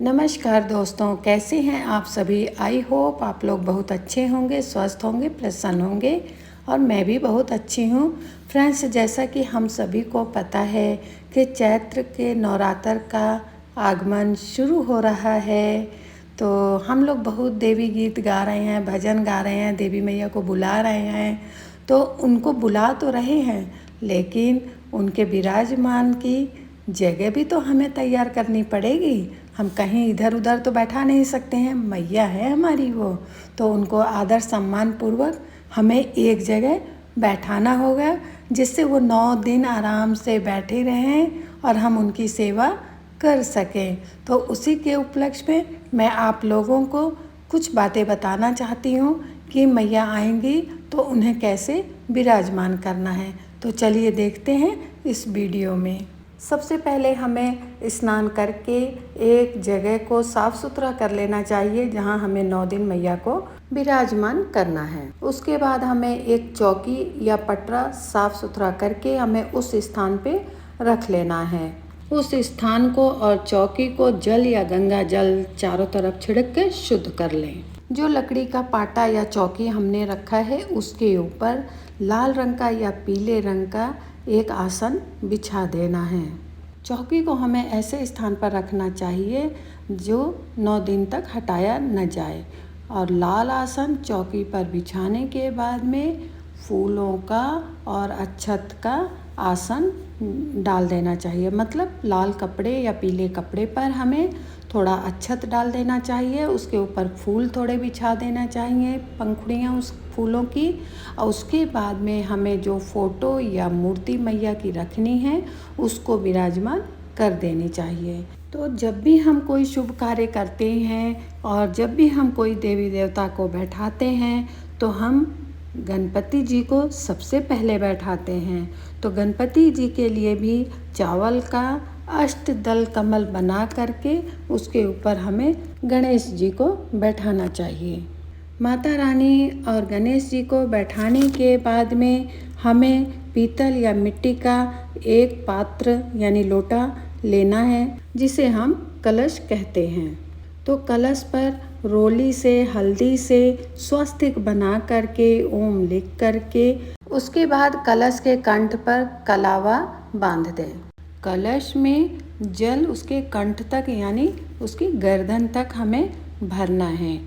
नमस्कार दोस्तों, कैसे हैं आप सभी। आई होप आप लोग बहुत अच्छे होंगे, स्वस्थ होंगे, प्रसन्न होंगे और मैं भी बहुत अच्छी हूँ। फ्रेंड्स, जैसा कि हम सभी को पता है कि चैत्र के नवरात्र का आगमन शुरू हो रहा है, तो हम लोग बहुत देवी गीत गा रहे हैं, भजन गा रहे हैं, देवी मैया को बुला रहे हैं। तो उनको बुला तो रहे हैं, लेकिन उनके विराजमान की जगह भी तो हमें तैयार करनी पड़ेगी। हम कहीं इधर उधर तो बैठा नहीं सकते हैं, मैया है हमारी वो, तो उनको आदर सम्मान पूर्वक हमें एक जगह बैठाना होगा, जिससे वो 9 दिन आराम से बैठे रहें और हम उनकी सेवा कर सकें। तो उसी के उपलक्ष्य में मैं आप लोगों को कुछ बातें बताना चाहती हूँ कि मैया आएंगी तो उन्हें कैसे विराजमान करना है। तो चलिए देखते हैं इस वीडियो में। सबसे पहले हमें स्नान करके एक जगह को साफ़ सुथरा कर लेना चाहिए जहां हमें 9 दिन मैया को विराजमान करना है। उसके बाद हमें एक चौकी या पटरा साफ़ सुथरा करके हमें उस स्थान पे रख लेना है। उस स्थान को और चौकी को जल या गंगा जल चारों तरफ छिड़क के शुद्ध कर लें। जो लकड़ी का पाटा या चौकी हमने रखा है उसके ऊपर लाल रंग का या पीले रंग का एक आसन बिछा देना है। चौकी को हमें ऐसे स्थान पर रखना चाहिए जो 9 दिन तक हटाया न जाए। और लाल आसन चौकी पर बिछाने के बाद में फूलों का और अक्षत का आसन डाल देना चाहिए। मतलब लाल कपड़े या पीले कपड़े पर हमें थोड़ा अक्षत डाल देना चाहिए, उसके ऊपर फूल थोड़े बिछा देना चाहिए, पंखुड़ियाँ उस फूलों की। और उसके बाद में हमें जो फ़ोटो या मूर्ति मैया की रखनी है उसको विराजमान कर देनी चाहिए। तो जब भी हम कोई शुभ कार्य करते हैं और जब भी हम कोई देवी देवता को बैठाते हैं तो हम गणपति जी को सबसे पहले बैठाते हैं। तो गणपति जी के लिए भी चावल का अष्टदल कमल बना करके उसके ऊपर हमें गणेश जी को बैठाना चाहिए। माता रानी और गणेश जी को बैठाने के बाद में हमें पीतल या मिट्टी का एक पात्र यानी लोटा लेना है, जिसे हम कलश कहते हैं। तो कलश पर रोली से हल्दी से स्वस्तिक बना करके ओम लिख करके उसके बाद कलश के कंठ पर कलावा बांध दें। कलश में जल उसके कंठ तक यानी उसकी गर्दन तक हमें भरना है।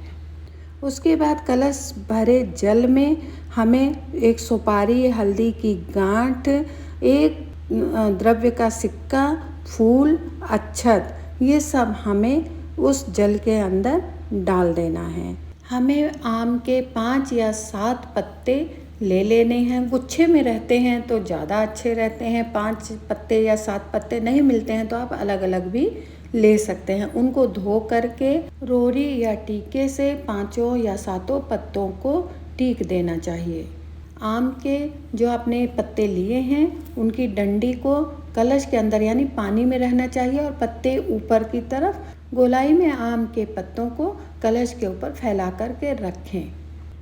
उसके बाद कलश भरे जल में हमें एक सुपारी, हल्दी की गांठ, एक द्रव्य का सिक्का, फूल, अक्षत, ये सब हमें उस जल के अंदर डाल देना है। हमें आम के 5 या 7 पत्ते ले लेने हैं। गुच्छे में रहते हैं तो ज़्यादा अच्छे रहते हैं। 5 पत्ते या 7 पत्ते नहीं मिलते हैं तो आप अलग अलग भी ले सकते हैं। उनको धो करके रोरी या टीके से 5 या 7 पत्तों को टीक देना चाहिए। आम के जो आपने पत्ते लिए हैं उनकी डंडी को कलश के अंदर यानी पानी में रहना चाहिए और पत्ते ऊपर की तरफ गोलाई में आम के पत्तों को कलश के ऊपर फैला करके रखें।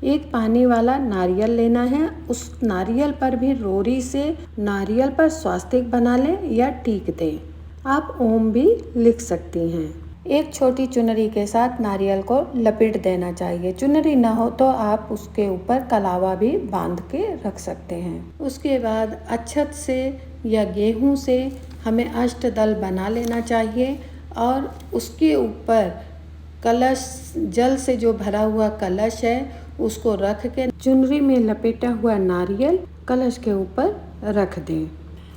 एक पानी वाला नारियल लेना है, उस नारियल पर भी रोरी से नारियल पर स्वास्तिक बना लें या टीक दें। आप ओम भी लिख सकती हैं। एक छोटी चुनरी के साथ नारियल को लपेट देना चाहिए। चुनरी ना हो तो आप उसके ऊपर कलावा भी बांध के रख सकते हैं। उसके बाद अक्षत से या गेहूं से हमें अष्टदल बना लेना चाहिए और उसके ऊपर कलश, जल से जो भरा हुआ कलश है उसको रख के चुनरी में लपेटा हुआ नारियल कलश के ऊपर रख दें।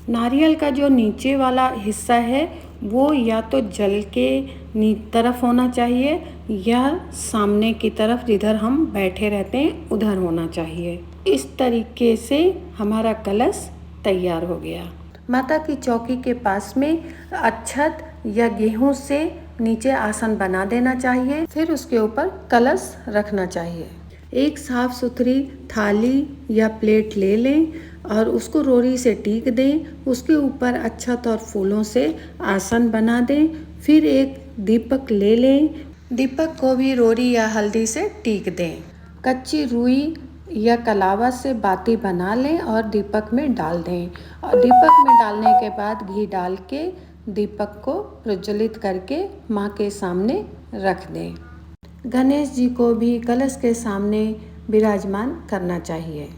नारियल का जो नीचे वाला हिस्सा है वो या तो जल के तरफ होना चाहिए या सामने की तरफ जिधर हम बैठे रहते हैं उधर होना चाहिए। इस तरीके से हमारा कलश तैयार हो गया। माता की चौकी के पास में अक्षत या गेहूं से नीचे आसन बना देना चाहिए। फिर उसके ऊपर कलश रखना चाहिए। एक साफ सुथरी थाली या प्लेट ले लें और उसको रोरी से टीक दें। उसके ऊपर अक्षत और फूलों से आसन बना दें। फिर एक दीपक ले लें, दीपक को भी रोरी या हल्दी से टीक दें। कच्ची रुई या कलावा से बाती बना लें और दीपक में डाल दें। और दीपक में डालने के बाद घी डाल के दीपक को प्रज्वलित करके माँ के सामने रख दें। गणेश जी को भी कलश के सामने विराजमान करना चाहिए।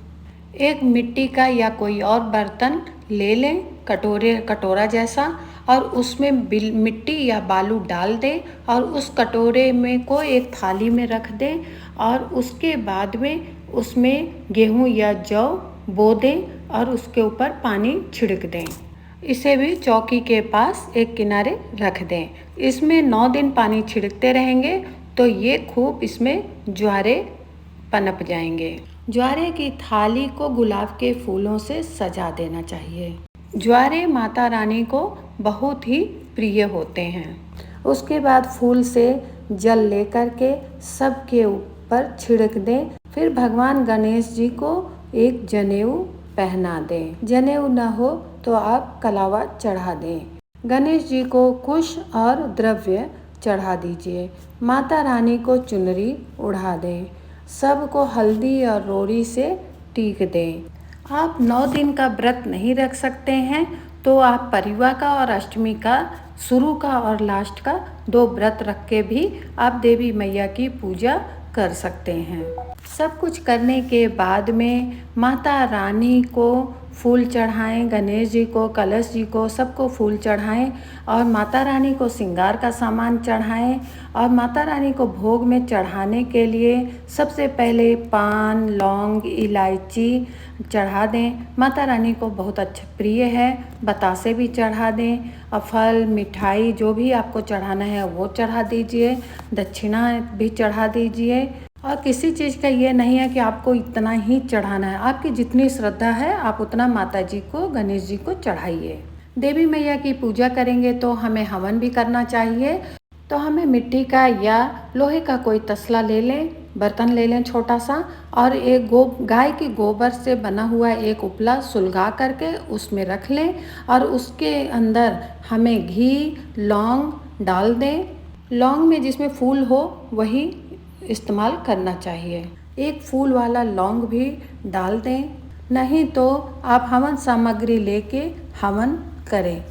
एक मिट्टी का या कोई और बर्तन ले लें, कटोरा जैसा, और उसमें मिट्टी या बालू डाल दें और उस कटोरे में को एक थाली में रख दें और उसके बाद में उसमें गेहूं या जौ बो दें और उसके ऊपर पानी छिड़क दें। इसे भी चौकी के पास एक किनारे रख दें। इसमें 9 दिन पानी छिड़कते रहेंगे तो ये खूब इसमें ज्वारे पनप जाएंगे। ज्वारे की थाली को गुलाब के फूलों से सजा देना चाहिए। ज्वारे माता रानी को बहुत ही प्रिय होते हैं। उसके बाद फूल से जल लेकर के सबके ऊपर छिड़क दें। फिर भगवान गणेश जी को एक जनेऊ पहना दें। जनेऊ न हो तो आप कलावा चढ़ा दें। गणेश जी को कुश और द्रव्य चढ़ा दीजिए। माता रानी को चुनरी उड़ा दें। सबको हल्दी और रोड़ी से टीक दें। आप 9 दिन का व्रत नहीं रख सकते हैं तो आप परिवा का और अष्टमी का, शुरू का और लास्ट का 2 व्रत रख के भी आप देवी मैया की पूजा कर सकते हैं। सब कुछ करने के बाद में माता रानी को फूल चढ़ाएं, गणेश जी को, कलश जी को, सबको फूल चढ़ाएं और माता रानी को श्रृंगार का सामान चढ़ाएं। और माता रानी को भोग में चढ़ाने के लिए सबसे पहले पान, लौंग, इलायची चढ़ा दें। माता रानी को बहुत अच्छा प्रिय है। बतासे भी चढ़ा दें और फल, मिठाई जो भी आपको चढ़ाना है वो चढ़ा दीजिए। दक्षिणा भी चढ़ा दीजिए। और किसी चीज़ का ये नहीं है कि आपको इतना ही चढ़ाना है। आपकी जितनी श्रद्धा है आप उतना माता जी को, गणेश जी को चढ़ाइए। देवी मैया की पूजा करेंगे तो हमें हवन भी करना चाहिए। तो हमें मिट्टी का या लोहे का कोई तसला ले लें, बर्तन ले लें छोटा सा, और एक गाय की गोबर से बना हुआ एक उपला सुलगा करके उसमें रख लें और उसके अंदर हमें घी, लौंग डाल दें। लौंग में जिसमें फूल हो वही इस्तेमाल करना चाहिए। एक फूल वाला लौंग भी डाल दें, नहीं तो आप हवन सामग्री लेके हवन करें।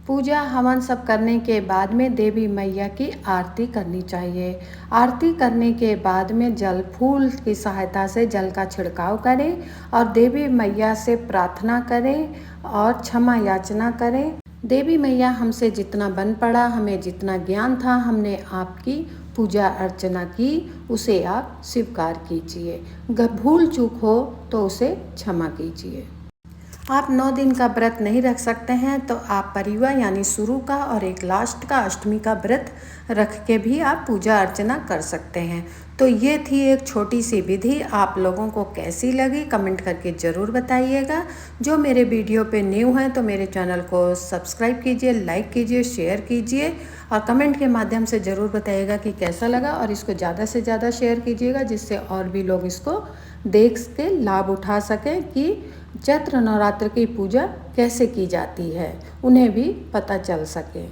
पूजा हवन सब करने के बाद में देवी मैया की आरती करनी चाहिए। आरती करने के बाद में जल फूल की सहायता से जल का छिड़काव करें और देवी मैया से प्रार्थना करें और क्षमा याचना करें। देवी मैया हमसे जितना बन पड़ा, हमें जितना ज्ञान था, हमने आपकी पूजा अर्चना की, उसे आप स्वीकार कीजिए। भूल चूक हो तो उसे क्षमा कीजिए। आप 9 दिन का व्रत नहीं रख सकते हैं तो आप परिवा यानी शुरू का और एक लास्ट का, अष्टमी का व्रत रख के भी आप पूजा अर्चना कर सकते हैं। तो ये थी एक छोटी सी विधि। आप लोगों को कैसी लगी कमेंट करके ज़रूर बताइएगा। जो मेरे वीडियो पे न्यू हैं तो मेरे चैनल को सब्सक्राइब कीजिए, लाइक कीजिए, शेयर कीजिए और कमेंट के माध्यम से ज़रूर बताइएगा कि कैसा लगा। और इसको ज़्यादा से ज़्यादा शेयर कीजिएगा जिससे और भी लोग इसको देख के लाभ उठा सकें कि चैत्र नवरात्र की पूजा कैसे की जाती है, उन्हें भी पता चल सके।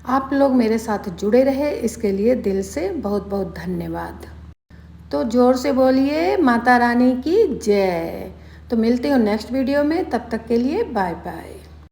आप लोग मेरे साथ जुड़े रहे इसके लिए दिल से बहुत बहुत धन्यवाद। तो जोर से बोलिए माता रानी की जय। तो मिलते हो नेक्स्ट वीडियो में, तब तक के लिए बाय बाय।